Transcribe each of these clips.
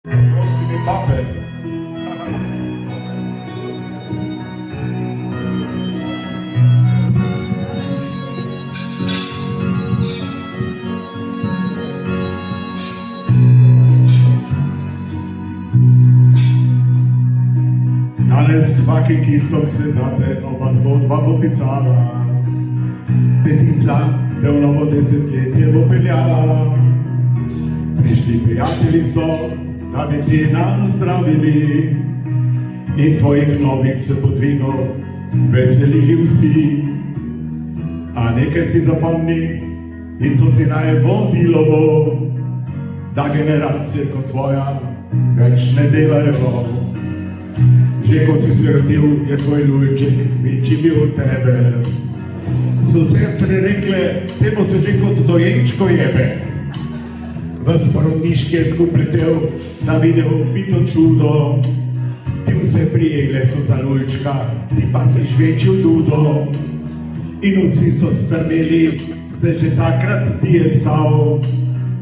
Prosti mi pape. Danes svaki kistok se zate nova zgodba bo pisala. Petica te v novo desetletje bo peljala. Prišli prijatelji so, da bi ti nazdravili, in tvojih novih se podvinov veselili vsi. A nekaj si zapomni, in to ti naj vodilo bo, da generacije kot tvoja več ne delajo. Že ko si se rodil, je tvoj lujček večji bil od tebe. So sestre rekle, temu se že kot dojenčko jebe. Ves porodniški je skupletel, da videl bito čudo. Ti vse prijele so za lujčka, ti pa si žvečil dudo. In vsi so strmeli, se že takrat ti je stal.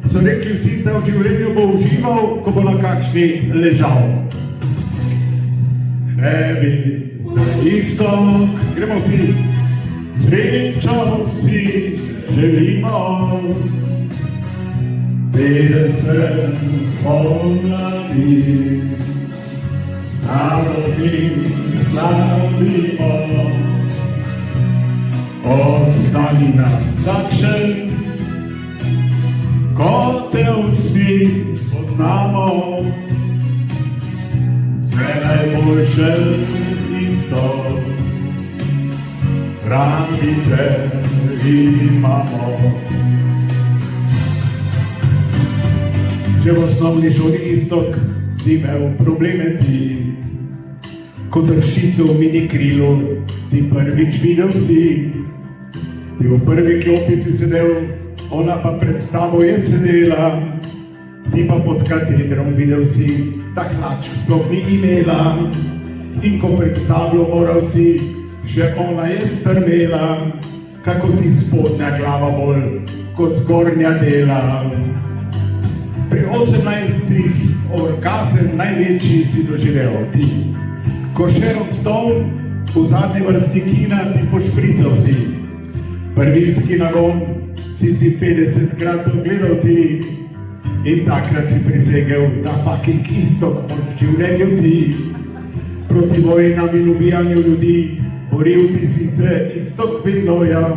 So rekli vsi, da v življenju bo užival, ko bo na kakšni ležal. Tebi za istok, gremo vsi, srečo si želimo. 50 pomladi, starosti slavimo. Ostani nam takšen, kot te vsi poznamo. Vse najboljše isto, radi te imamo. Če v osnovni šoli istok si imel probleme ti, kot dršico v mini krilu ti prvič videl si. Ti v prvi klopi si sedel, ona pa pred tabo je sedela. Ti pa pod katedrom videl si, da hlačk sploh ni imela. In ko pred tablo moral si, še ona je strmela, kako ti spodnja glava bolj kot zgornja dela. Pri 18 orgazem največji si doživel ti, ko Sharon Stone v zadnji vrsti kina ti pošprical si. Prvilski nagon si 50krat ogledal ti. In takrat si prisegel, da fucking istok v življenju ti. Proti vojnam in ubijanju ljudi, boril ti si se istok vedno ja.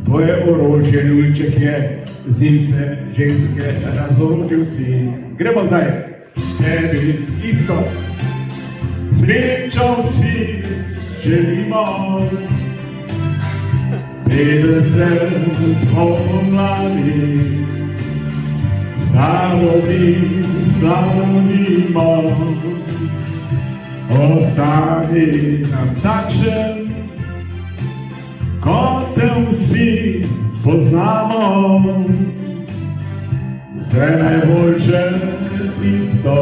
Tvoje orožje lujček je, z njim se ženske razorožil si. Gremo zdaj. Tebi istok, srečo si želimo. 50 pomladi, starosti slavimo. Ostani nam takšen, kot te vsi poznamo. Vse najboljše isto,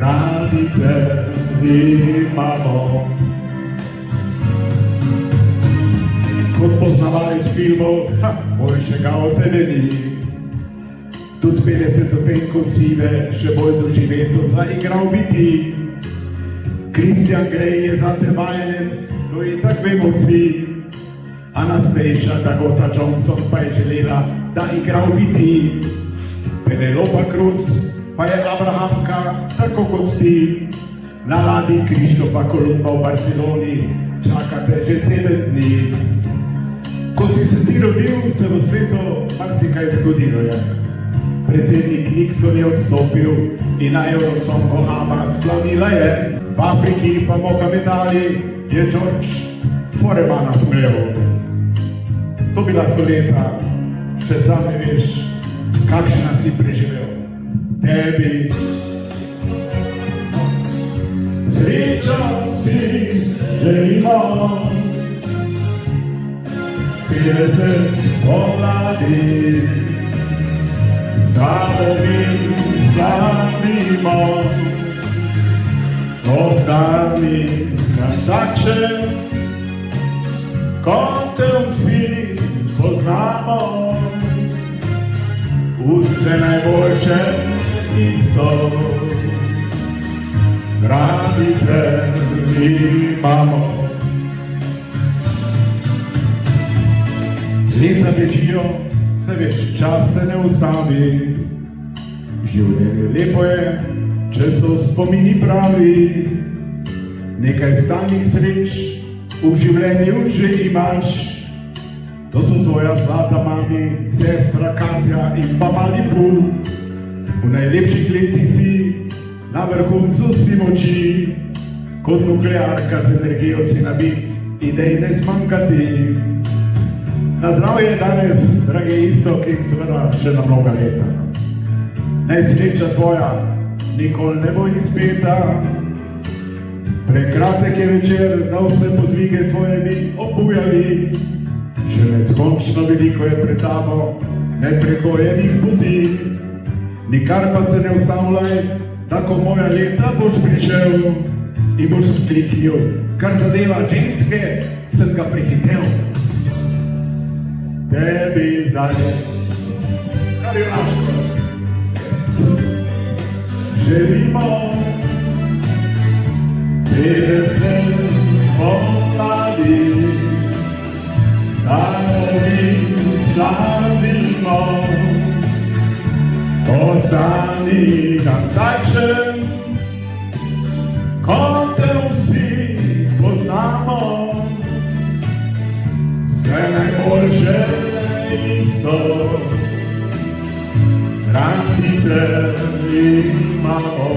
radi te imamo. Kot poznavalec filmov, boljšega od tebe ni. Tudi 50 odtenkov sive, še bolj doživeto zaigral bi ti. Christian Grey je za te vajenec, to itak vemo vsi. Anastasia Dakota Johnson pa je želela, da igral bi ti. Penelope Cruz pa je Abrahamka, tako kot ti. Na ladji Krištofa Kolumba v Barceloni čakate že teden dni. Ko si se ti rodil, se v svetu marsikaj zgodilo je. Predsednik Nixon je odstopil in na Eurosongu ABBA slavila je. V Afriki pa Mohamed Ali je George Foremana sprejel. To bila so leta, še sam ne veš, kakšna si preživel. Tebi srečo si želimo. 50 pomladi, starosti slavimo. Ostani nam takšen, kot te vsi poznamo. Vse najboljše isto, radi te imamo. Leta bežijo, se veš, čas se ne ustavi. Življenje lepo je, če so spomini pravi. Nekaj stalnih sreč v življenju že imaš. To so tvoja zlata mami, sestra Katja in pa mali Pul. V najlepših letih si, na vrhuncu si moči. Kot nuklearka z energijo si nabit, idej ne zmanjka ti. Na zdravje danes, dragi Iztok, in seveda še na mnoga leta. Naj sreča tvoja nikoli ne bo izpeta. Prekratek je večer, da vse podvige tvoje bi obujali. Še neskončno veliko je pred tabo neprehojenih poti. Nikar pa se ne ustavljaj, da ko moja leta boš prišel in boš skliknil, kar zadeva ženske, sem ga prehitel. Tebi zdaj, kar je naško, želimo 50 pomladi, starovi slavimo, ostani nam takšen, kot te vsi poznamo. Vse najboljše isto, radi te imamo.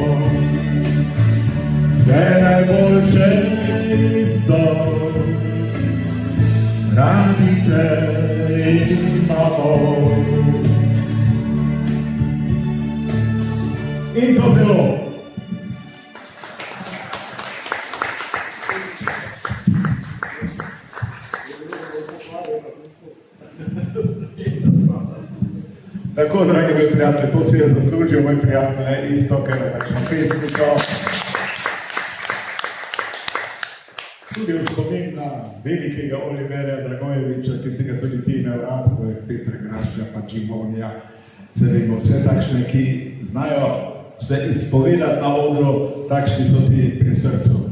Vse najboljše isto, radi te imamo. In to zelo. Tako, dragi moj prijatelj, to si je zaslužil moj prijatelj, Iztok, ker je takšno pesnico. Tudi v spomin na velikega Oliverja Dragojeviča, ki si ga tudi ti imel rad, ko je Petra Graška pa Džimonija. Se vemo, vse takšne, ki znajo se izpovedati na odru, takšni so ti pri srcu.